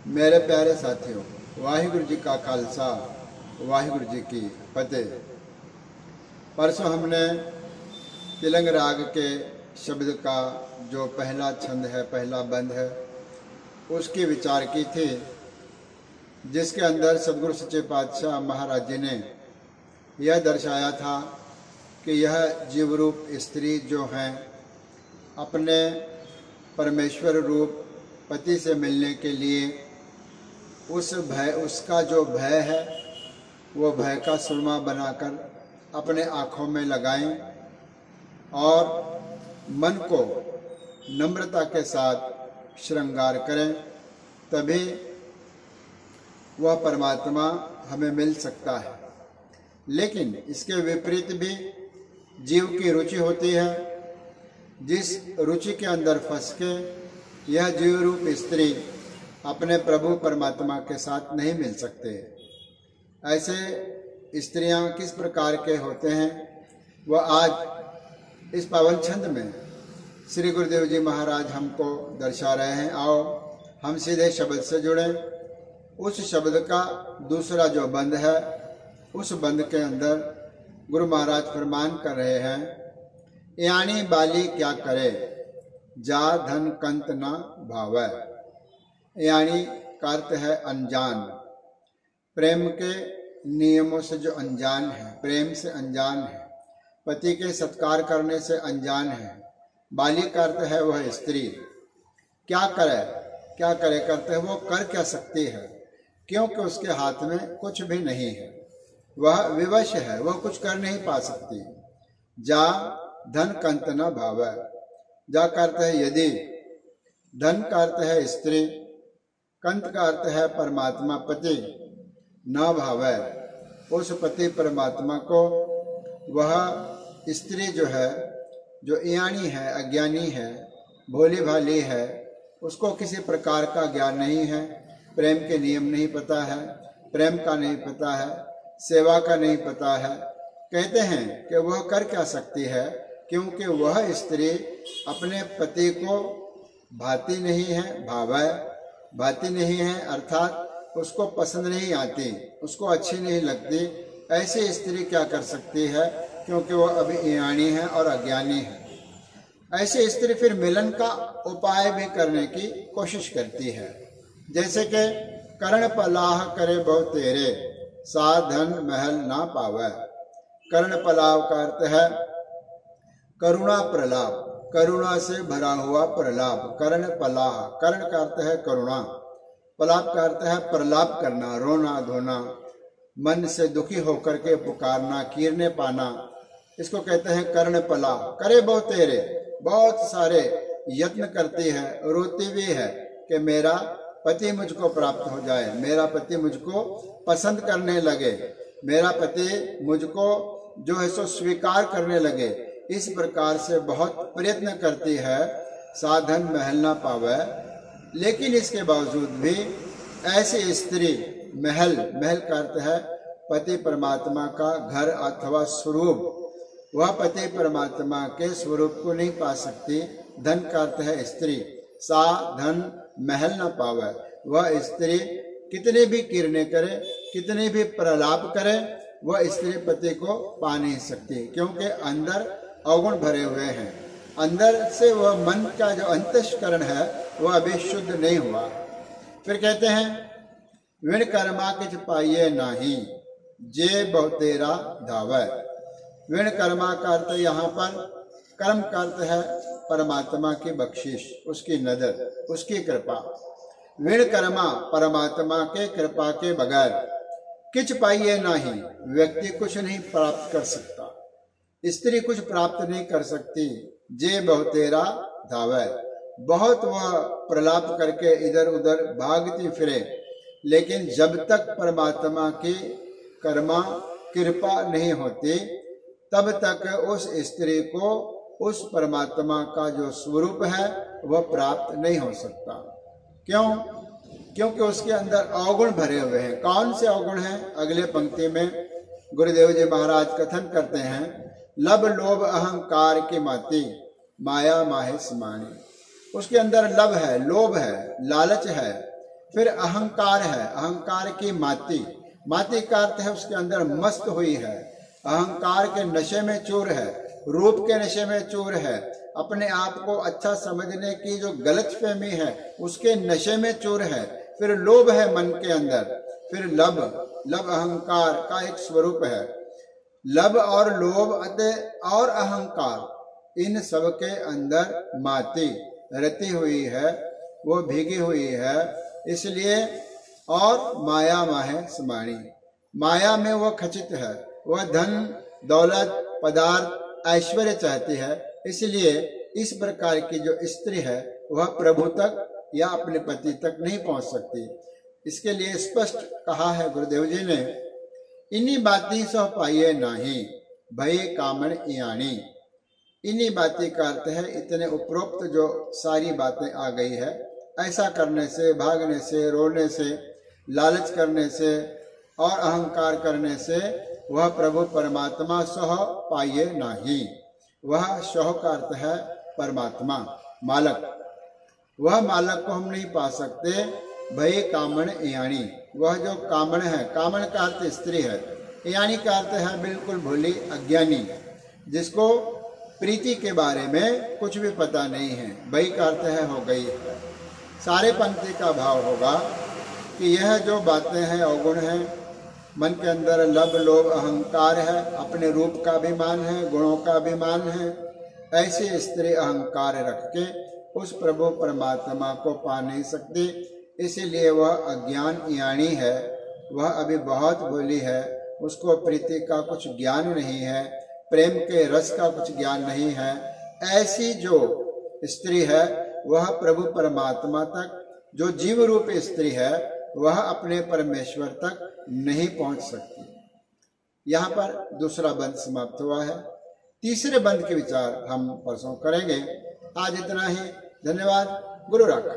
मेरे प्यारे साथियों, वाहिगुरु जी का खालसा, वाहिगुरु जी की फतेह। परसों हमने तिलंग राग के शब्द का जो पहला छंद है, पहला बंद है, उसकी विचार की थी, जिसके अंदर सदगुरु सच्चे पातशाह महाराज जी ने यह दर्शाया था कि यह जीव रूप स्त्री जो हैं अपने परमेश्वर रूप पति से मिलने के लिए उसका जो भय है वो भय का सुरमा बनाकर अपने आँखों में लगाएं और मन को नम्रता के साथ श्रृंगार करें, तभी वह परमात्मा हमें मिल सकता है। लेकिन इसके विपरीत भी जीव की रुचि होती है, जिस रुचि के अंदर फंस के यह जीव रूप स्त्री अपने प्रभु परमात्मा के साथ नहीं मिल सकते। ऐसे स्त्रियां किस प्रकार के होते हैं, वह आज इस पावन छंद में श्री गुरुदेव जी महाराज हमको दर्शा रहे हैं। आओ हम सीधे शब्द से जुड़ें। उस शब्द का दूसरा जो बंद है, उस बंद के अंदर गुरु महाराज फरमान कर रहे हैं, यानी बाली क्या करे, जा धन कंत न भावै। यानी का अर्थ है अनजान, प्रेम के नियमों से जो अनजान है, प्रेम से अनजान है, पति के सत्कार करने से अनजान है। बाली का अर्थ है वह स्त्री। क्या करे करते है, वो कर क्या सकती है, क्योंकि उसके हाथ में कुछ भी नहीं है, वह विवश है, वह कुछ कर नहीं पा सकती। जा धन कंत न भावै। जा का अर्थ है यदि, धन का अर्थ है स्त्री, कंत का अर्थ है परमात्मा पति, न भावै, उस पति परमात्मा को वह स्त्री जो है, जो इयानी है, अज्ञानी है, भोली भाली है, उसको किसी प्रकार का ज्ञान नहीं है, प्रेम के नियम नहीं पता है, प्रेम का नहीं पता है, सेवा का नहीं पता है। कहते हैं कि वह कर क्या सकती है, क्योंकि वह स्त्री अपने पति को भाती नहीं है, भाती नहीं है, अर्थात उसको पसंद नहीं आती, उसको अच्छी नहीं लगती। ऐसी स्त्री क्या कर सकती है, क्योंकि वह अभी ईयानी है और अज्ञानी है। ऐसी स्त्री फिर मिलन का उपाय भी करने की कोशिश करती है, जैसे कि कर्ण पलाह करे बहु तेरे, साधन महल ना पावे। कर्ण पलाव का अर्थ है करुणा प्रलाप, करुणा से भरा हुआ प्रलाप। कर्ण पलाह, कर्ण का अर्थ है करुणा, पलाप का अर्थ है प्रलाप करना, रोना धोना, मन से दुखी होकर के पुकारना, कीरने पाना, इसको कहते हैं कर्ण पलाह। करे बहुत तेरे, बहुत सारे यत्न करती है, रोती भी है कि मेरा पति मुझको प्राप्त हो जाए, मेरा पति मुझको पसंद करने लगे, मेरा पति मुझको जो है सो स्वीकार करने लगे। इस प्रकार से बहुत प्रयत्न करती है, साधन महल ना पावे। लेकिन इसके बावजूद भी ऐसी स्त्री महल का अर्थ है पति परमात्मा का घर अथवा स्वरूप, वह पति परमात्मा के स्वरूप को नहीं पा सकती। धन का अर्थ है स्त्री, साधन महल न पावे। वह स्त्री कितने भी किरने करे, कितने भी प्रलाप करे, वह स्त्री पति को पा नहीं सकती, क्योंकि अंदर अवगुण भरे हुए हैं। अंदर से वह मन का जो अंतःकरण है वह अभी शुद्ध नहीं हुआ। फिर कहते हैं विण कर्मा किछ पाइये नाही, जे बहुतेरा धावै। विण कर्मा का अर्थ यहाँ पर, कर्म का अर्थ है परमात्मा की बख्शिश, उसकी नजर, उसकी कृपा। विण कर्मा, परमात्मा के कृपा के बगैर किछ पाइये नाही, व्यक्ति कुछ नहीं प्राप्त कर सकता, स्त्री कुछ प्राप्त नहीं कर सकती। जे बहुतेरा धावै, बहुत वह प्रलाप करके इधर उधर भागती फिरे, लेकिन जब तक परमात्मा की कर्मा कृपा नहीं होती, तब तक उस स्त्री को उस परमात्मा का जो स्वरूप है वह प्राप्त नहीं हो सकता। क्यों? क्योंकि उसके अंदर अवगुण भरे हुए हैं। कौन से अवगुण हैं? अगले पंक्ति में गुरुदेव जी महाराज कथन करते हैं, लब लोभ अहंकार की माती, माया माहे समानी। उसके अंदर लब है, लोभ है, लालच है, फिर अहंकार है, अहंकार की माती, माती का अर्थ है उसके अंदर मस्त हुई है, अहंकार के नशे में चूर है, रूप के नशे में चूर है, अपने आप को अच्छा समझने की जो गलतफहमी है उसके नशे में चूर है। फिर लोभ है मन के अंदर, फिर लब, लब अहंकार का एक स्वरूप है। लब और लोभ और अहंकार इन सब के अंदर माती रती हुई है, वो भीगी हुई है, इसलिए और माया माहे समाणी, माया में वो खचित है, वह धन दौलत पदार्थ ऐश्वर्य चाहती है, इसलिए इस प्रकार की जो स्त्री है वह प्रभु तक या अपने पति तक नहीं पहुंच सकती। इसके लिए स्पष्ट कहा है गुरुदेव जी ने, इन्हीं बाती सह पाइये नाही भय कामण इयाणी। इन्हीं बाती का अर्थ है इतने उपरोक्त जो सारी बातें आ गई है, ऐसा करने से, भागने से, रोने से, लालच करने से और अहंकार करने से वह प्रभु परमात्मा सह पाइये नाही। वह सह का अर्थ है परमात्मा, मालक, वह मालक को हम नहीं पा सकते। भय कामण इयाणी, वह जो कामण है, कामण का अर्थ स्त्री है, इयाणी का अर्थ है बिल्कुल भोली अज्ञानी, जिसको प्रीति के बारे में कुछ भी पता नहीं है। भय का अर्थ है हो गई है। सारे पंक्ति का भाव होगा कि यह जो बातें हैं अवगुण है, मन के अंदर लब लोभ अहंकार है, अपने रूप का अभिमान है, गुणों का अभिमान है, ऐसी स्त्री अहंकार रख के उस प्रभु परमात्मा को पा नहीं सकती, इसीलिए वह अज्ञान इयाणी है, वह अभी बहुत भोली है, उसको प्रीति का कुछ ज्ञान नहीं है, प्रेम के रस का कुछ ज्ञान नहीं है। ऐसी जो स्त्री है वह प्रभु परमात्मा तक, जो जीव रूप स्त्री है वह अपने परमेश्वर तक नहीं पहुंच सकती। यहाँ पर दूसरा बंद समाप्त हुआ है। तीसरे बंद के विचार हम परसों करेंगे। आज इतना ही। धन्यवाद। गुरु राखा।